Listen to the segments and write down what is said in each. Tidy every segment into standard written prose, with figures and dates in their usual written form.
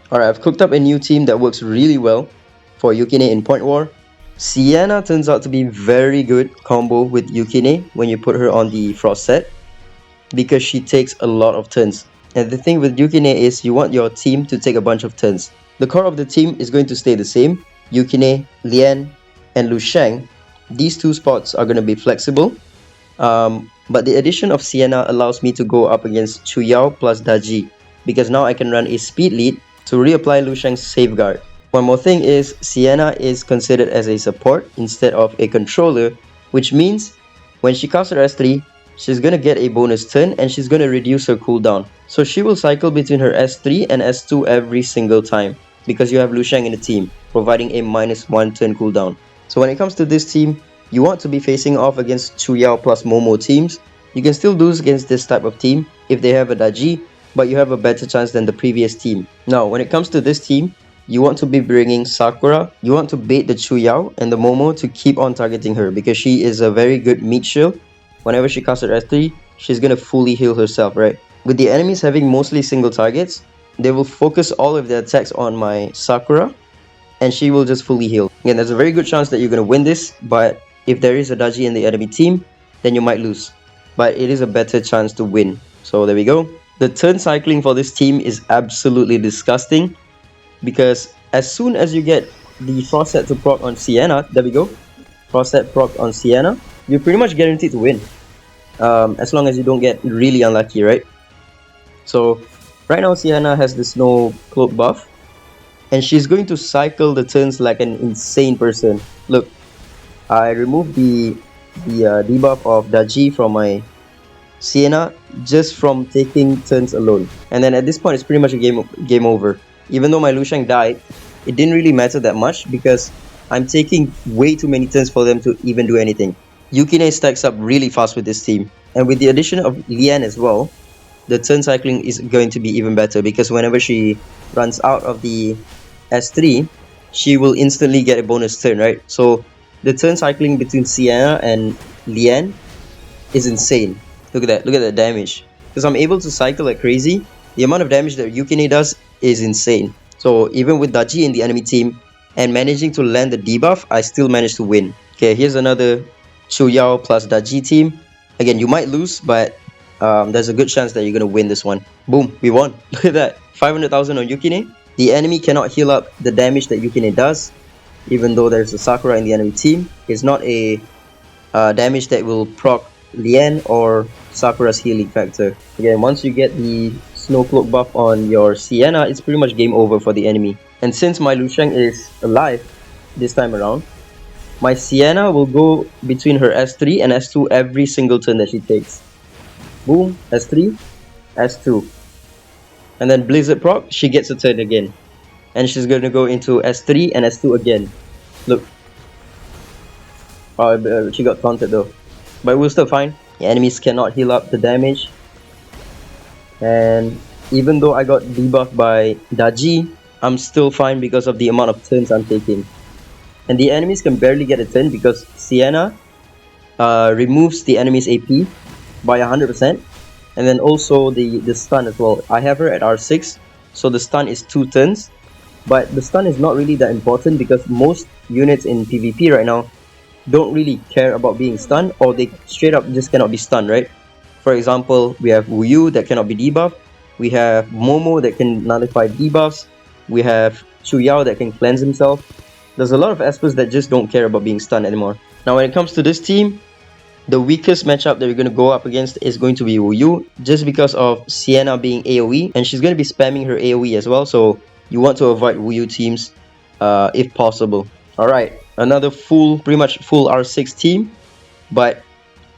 Alright, I've cooked up a new team that works really well for Yukine in Point War. Sienna turns out to be very good combo with Yukine when you put her on the Frost set because she takes a lot of turns. And the thing with Yukine is you want your team to take a bunch of turns. The core of the team is going to stay the same. Yukine, Lian, and Lu Sheng. These two spots are going to be flexible. But the addition of Sienna allows me to go up against Chu Yao plus Daji because now I can run a speed lead to reapply Lu Sheng's safeguard. One more thing is Sienna is considered as a support instead of a controller, which means when she casts her S3, she's gonna get a bonus turn and she's gonna reduce her cooldown. So she will cycle between her S3 and S2 every single time because you have Lu Sheng in the team, providing a -1 turn cooldown. So when it comes to this team, you want to be facing off against Chu Yao plus Momo teams. You can still lose against this type of team if they have a Daji, but you have a better chance than the previous team. Now, when it comes to this team, you want to be bringing Sakura. You want to bait the Chu Yao and the Momo to keep on targeting her because she is a very good meat shield. Whenever she casts her S3, she's gonna fully heal herself, right? With the enemies having mostly single targets, they will focus all of their attacks on my Sakura and she will just fully heal. Again, there's a very good chance that you're gonna win this, but if there is a Daji in the enemy team, then you might lose. But it is a better chance to win. So there we go. The turn cycling for this team is absolutely disgusting because as soon as you get the Frost set to proc on Sienna, there we go, Frost set proc on Sienna, you're pretty much guaranteed to win. As long as you don't get really unlucky, right? So right now Sienna has the snow cloak buff and she's going to cycle the turns like an insane person. Look, I removed the debuff of Daji from my Sienna just from taking turns alone. And then at this point it's pretty much a game over. Even though my Lu Sheng died, it didn't really matter that much because I'm taking way too many turns for them to even do anything. Yukine stacks up really fast with this team. And with the addition of Lian as well, the turn cycling is going to be even better because whenever she runs out of the S3, she will instantly get a bonus turn, right? So the turn cycling between Sienna and Lian is insane. Look at that damage. Because I'm able to cycle like crazy, the amount of damage that Yukine does is insane. So even with Daji in the enemy team and managing to land the debuff, I still managed to win. Okay, here's another Chu Yao plus Daji team. Again, you might lose, but there's a good chance that you're gonna win this one. Boom, we won. Look at that, 500,000 on Yukine. The enemy cannot heal up the damage that Yukine does, even though there's a Sakura in the enemy team. It's not a damage that will proc Lian or Sakura's healing factor. Again, once you get the snow cloak buff on your Sienna, it's pretty much game over for the enemy. And since my Lu Sheng is alive this time around, my Sienna will go between her S3 and S2 every single turn that she takes. Boom, S3, S2. And then Blizzard proc, she gets a turn again. And she's going to go into S3 and S2 again. Look. Oh, she got taunted though. But we're still fine. The enemies cannot heal up the damage. And even though I got debuffed by Daji, I'm still fine because of the amount of turns I'm taking. And the enemies can barely get a turn because Sienna removes the enemy's AP by 100%. And then also the stun as well. I have her at R6, so the stun is 2 turns. But the stun is not really that important because most units in PvP right now don't really care about being stunned, or they straight up just cannot be stunned, right? For example, we have Wu Yu that cannot be debuffed. We have Momo that can nullify debuffs. We have Chu Yao that can cleanse himself. There's a lot of Espers that just don't care about being stunned anymore. Now when it comes to this team, the weakest matchup that we're going to go up against is going to be Wu Yu, just because of Sienna being AoE, and she's going to be spamming her AoE as well, so you want to avoid Wu Yu teams if possible. Alright, another pretty much full R6 team, but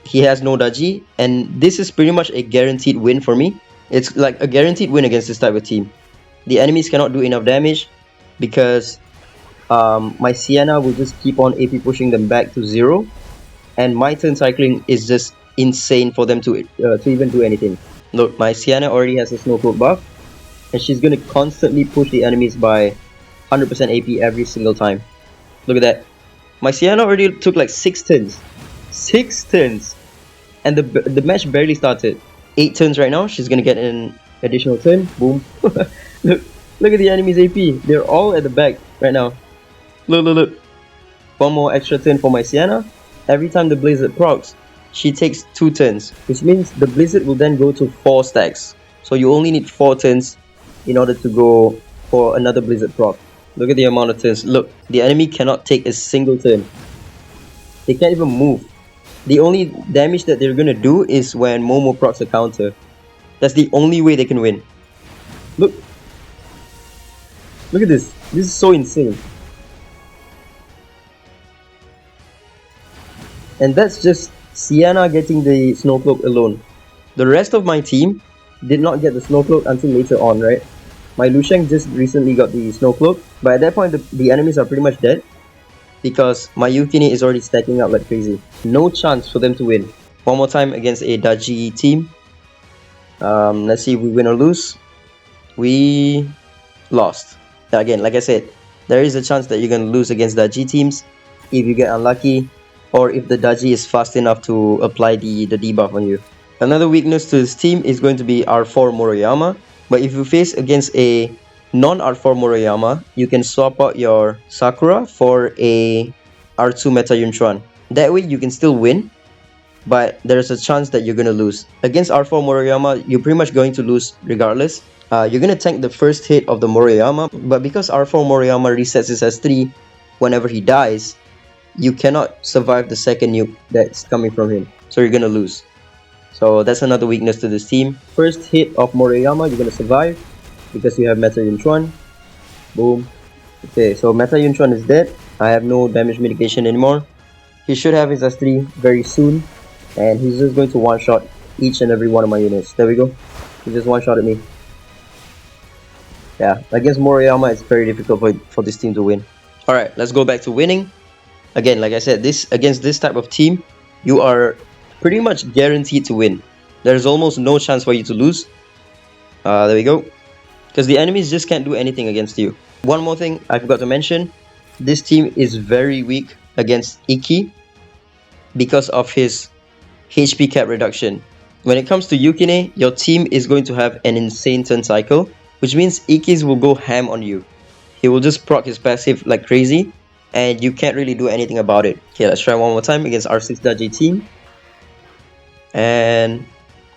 he has no Daji, and this is pretty much a guaranteed win for me. It's like a guaranteed win against this type of team. The enemies cannot do enough damage because my Sienna will just keep on AP pushing them back to 0, and my turn cycling is just insane for them to even do anything. Look, my Sienna already has a snow cloak buff, and she's going to constantly push the enemies by 100% AP every single time. Look at that. My Sienna already took like 6 turns. 6 turns! And the match barely started. 8 turns right now. She's going to get an additional turn. Boom. Look, Look at the enemy's AP. They're all at the back right now. Look, look, look. One more extra turn for my Sienna. Every time the Blizzard procs, she takes 2 turns, which means the Blizzard will then go to 4 stacks. So you only need 4 turns in order to go for another Blizzard proc. Look at the amount of turns. Look, the enemy cannot take a single turn. They can't even move. The only damage that they're gonna do is when Momo procs a counter. That's the only way they can win. Look. Look at this. This is so insane. And that's just Sienna getting the Snowcloak alone. The rest of my team did not get the Snowcloak until later on, right? My Lusheng just recently got the Snowcloak, but at that point the enemies are pretty much dead because my Yukine is already stacking up like crazy. No chance for them to win. One more time against a dodgy team. Let's see if we win or lose. We lost. Again, like I said, there is a chance that you're going to lose against dodgy teams if you get unlucky, or if the dodgy is fast enough to apply the debuff on you. Another weakness to this team is going to be R4 Moroyama, but if you face against a non-R4 Moroyama, you can swap out your Sakura for a R2 Meta Yunchuan. That way you can still win, but there's a chance that you're going to lose. Against R4 Moroyama, you're pretty much going to lose regardless. You're going to tank the first hit of the Moroyama, but because R4 Moroyama resets his S3 whenever he dies, you cannot survive the second nuke that's coming from him, so you're gonna lose. So that's another weakness to this team. First hit of Moriyama, you're gonna survive because you have Meta Yunchuan. Boom. Okay, so Meta Yunchuan is dead. I have no damage mitigation anymore. He should have his S3 very soon, and he's just going to one-shot each and every one of my units. There we go. He just one-shotted me. Yeah, against Moriyama, it's very difficult for this team to win. Alright, let's go back to winning. Again, like I said, against this type of team, you are pretty much guaranteed to win. There's almost no chance for you to lose. There we go. Because the enemies just can't do anything against you. One more thing I forgot to mention. This team is very weak against Iki because of his HP cap reduction. When it comes to Yukine, your team is going to have an insane turn cycle, which means Ikis will go ham on you. He will just proc his passive like crazy, and you can't really do anything about it. Okay, let's try one more time against R6 Dodgy team. And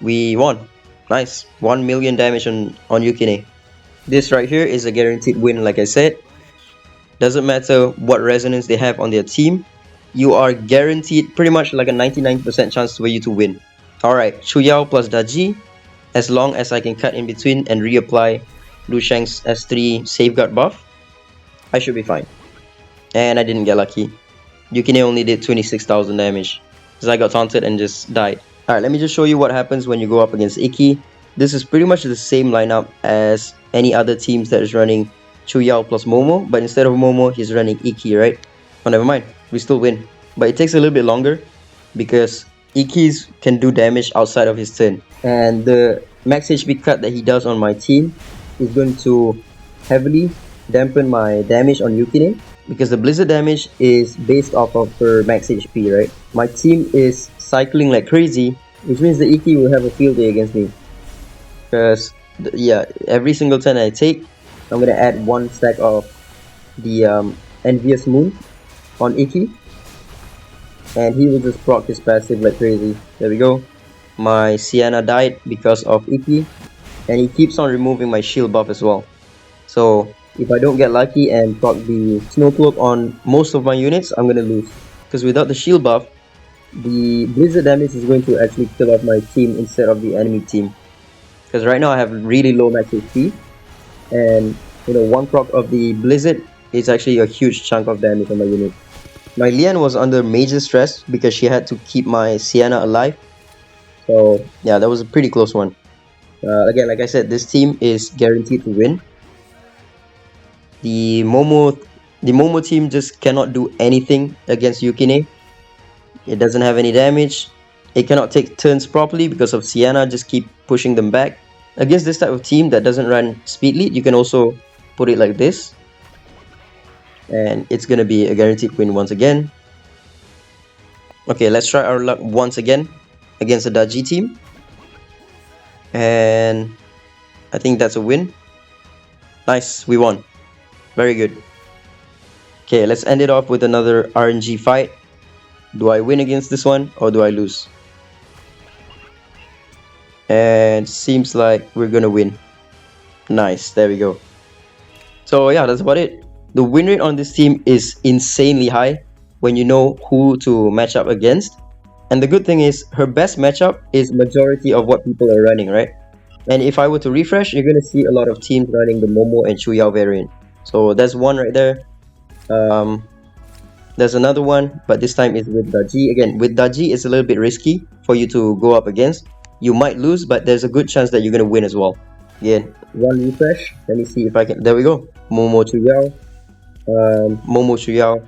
we won. Nice. 1 million damage on Yukine. This right here is a guaranteed win, like I said. Doesn't matter what resonance they have on their team. You are guaranteed pretty much like a 99% chance for you to win. Alright, Chuyao plus Daji. As long as I can cut in between and reapply Lusheng's S3 safeguard buff, I should be fine. And I didn't get lucky. Yukine only did 26,000 damage because I got taunted and just died. Alright, let me just show you what happens when you go up against Iki. This is pretty much the same lineup as any other teams that is running Chuyao plus Momo, but instead of Momo, he's running Iki, right? Oh, never mind. We still win. But it takes a little bit longer because Ikis can do damage outside of his turn. And the max HP cut that he does on my team is going to heavily dampen my damage on Yukine, because the blizzard damage is based off of her max HP, right? My team is cycling like crazy, which means the Iki will have a field day against me. Because, yeah, every single turn I take, I'm gonna add 1 stack of the Envious Moon on Iki, and he will just proc his passive like crazy. There we go. My Sienna died because of Iki, and he keeps on removing my shield buff as well. So if I don't get lucky and proc the Snowcloak on most of my units, I'm gonna lose. Because without the shield buff, the blizzard damage is going to actually kill off my team instead of the enemy team. Because right now I have really low max HP, and you know, 1 proc of the blizzard is actually a huge chunk of damage on my unit. My Lian was under major stress because she had to keep my Sienna alive. So yeah, that was a pretty close one. Again, like I said, this team is guaranteed to win. The Momo team just cannot do anything against Yukine. It doesn't have any damage. It cannot take turns properly because of Sienna just keep pushing them back. Against this type of team that doesn't run speed lead, you can also put it like this, and it's gonna be a guaranteed win once again. Okay, let's try our luck once again against the Daji team, and I think that's a win. Nice, we won. Very good. Okay, let's end it off with another RNG fight. Do I win against this one or do I lose? And seems like we're gonna win. Nice, there we go. So yeah, that's about it. The win rate on this team is insanely high when you know who to match up against. And the good thing is her best matchup is majority of what people are running, right? And if I were to refresh, you're gonna see a lot of teams running the Momo and Chuyao variant. So there's one right there. There's another one, but this time it's with Daji. Again, with Daji, it's a little bit risky for you to go up against. You might lose, but there's a good chance that you're gonna win as well. Again, one refresh. Let me see if I can. There we go. Momo Chuyao, Momo Chuyao,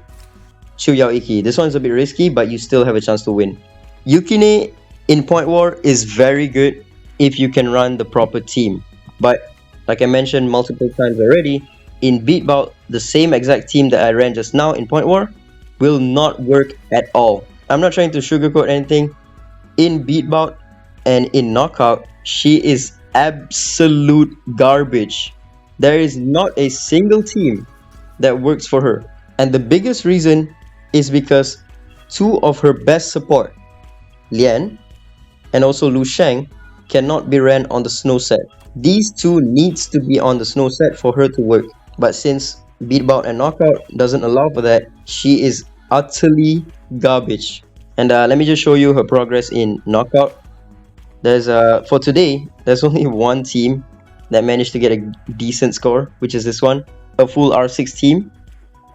Chuyao Iki. This one's a bit risky, but you still have a chance to win. Yukine in Point War is very good if you can run the proper team. But like I mentioned multiple times already, in Beatbout, the same exact team that I ran just now in Point War will not work at all. I'm not trying to sugarcoat anything. In Beatbout and in Knockout, she is absolute garbage. There is not a single team that works for her. And the biggest reason is because two of her best support, Lian and also Lu Sheng, cannot be ran on the snow set. These two needs to be on the snow set for her to work. But since Beatbout and Knockout doesn't allow for that, she is utterly garbage. And let me just show you her progress in Knockout. There's for today, there's only one team that managed to get a decent score, which is this one, a full R6 team.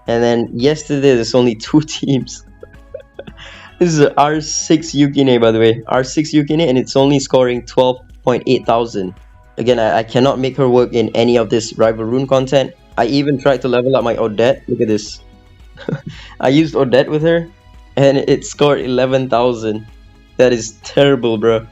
And then yesterday, there's only two teams. This is a R6 Yukine, by the way, R6 Yukine, and it's only scoring 12.8 thousand. Again, I cannot make her work in any of this rival rune content. I even tried to level up my Odette. Look at this. I used Odette with her, and it scored 11,000. That is terrible, bro.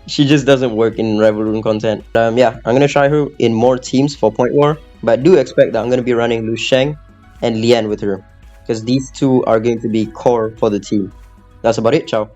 She just doesn't work in rival rune content. Yeah, I'm gonna try her in more teams for Point War, but do expect that I'm gonna be running Lu Sheng and Lian with her, because these two are going to be core for the team. That's about it. Ciao.